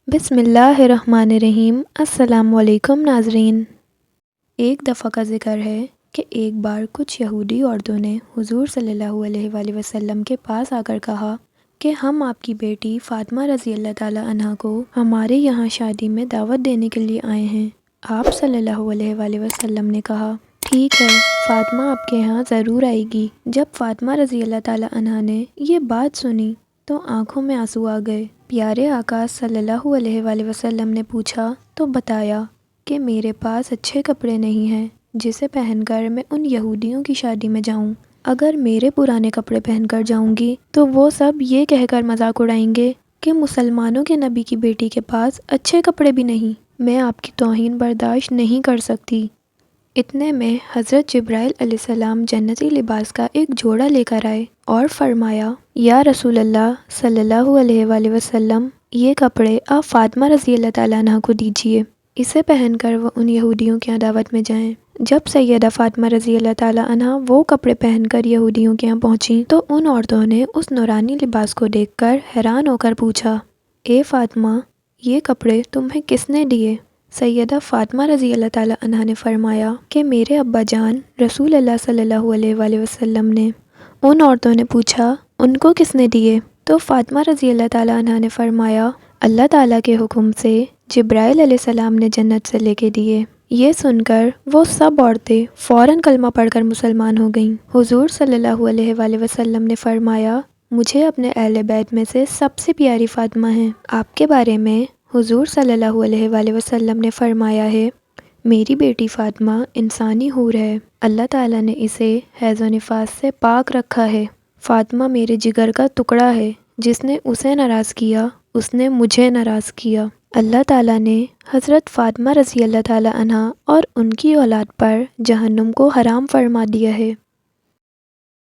بسم اللہ الرحمن الرحیم۔ السلام علیکم ناظرین۔ ایک دفعہ کا ذکر ہے کہ ایک بار کچھ یہودی عورتوں نے حضور صلی اللہ علیہ وآلہ وسلم کے پاس آ کر کہا کہ ہم آپ کی بیٹی فاطمہ رضی اللہ تعالیٰ عنہا کو ہمارے یہاں شادی میں دعوت دینے کے لیے آئے ہیں۔ آپ صلی اللہ علیہ وآلہ وسلم نے کہا ٹھیک ہے، فاطمہ آپ کے یہاں ضرور آئے گی۔ جب فاطمہ رضی اللہ تعالیٰ عنہا نے یہ بات سنی تو آنکھوں میں آنسو آ گئے۔ پیارے آقا صلی اللہ علیہ وآلہ وسلم نے پوچھا تو بتایا کہ میرے پاس اچھے کپڑے نہیں ہیں جسے پہن کر میں ان یہودیوں کی شادی میں جاؤں۔ اگر میرے پرانے کپڑے پہن کر جاؤں گی تو وہ سب یہ کہہ کر مذاق اڑائیں گے کہ مسلمانوں کے نبی کی بیٹی کے پاس اچھے کپڑے بھی نہیں۔ میں آپ کی توہین برداشت نہیں کر سکتی۔ اتنے میں حضرت جبرائیل علیہ السلام جنتی لباس کا ایک جوڑا لے کر آئے اور فرمایا یا رسول اللہ صلی اللہ علیہ وآلہ وسلم، یہ کپڑے آپ فاطمہ رضی اللہ تعالیٰ عنہ کو دیجیے، اسے پہن کر وہ ان یہودیوں کی دعوت میں جائیں۔ جب سیدہ فاطمہ رضی اللہ تعالیٰ عنہ وہ کپڑے پہن کر یہودیوں کے یہاں پہنچی تو ان عورتوں نے اس نورانی لباس کو دیکھ کر حیران ہو کر پوچھا اے فاطمہ، یہ کپڑے تمہیں کس نے دیے؟ سیدہ فاطمہ رضی اللہ تعالیٰ عنہ نے فرمایا کہ میرے ابا جان رسول اللہ صلی اللہ علیہ وآلہ وسلم نے۔ ان عورتوں نے پوچھا ان کو کس نے دیے؟ تو فاطمہ رضی اللہ تعالیٰ عنہ نے فرمایا اللہ تعالیٰ کے حکم سے جبرائیل علیہ السلام نے جنت سے لے کے دیے۔ یہ سن کر وہ سب عورتیں فوراً کلمہ پڑھ کر مسلمان ہو گئیں۔ حضور صلی اللہ علیہ وآلہ وسلم نے فرمایا مجھے اپنے اہل بیت میں سے سب سے پیاری فاطمہ ہیں۔ آپ کے بارے میں حضور صلی اللہ علیہ وآلہ وسلم نے فرمایا ہے میری بیٹی فاطمہ انسانی حور ہے، اللہ تعالیٰ نے اسے حیض و نفاس سے پاک رکھا ہے۔ فاطمہ میرے جگر کا ٹکڑا ہے، جس نے اسے ناراض کیا اس نے مجھے ناراض کیا۔ اللہ تعالیٰ نے حضرت فاطمہ رضی اللہ تعالیٰ عنہ اور ان کی اولاد پر جہنم کو حرام فرما دیا ہے۔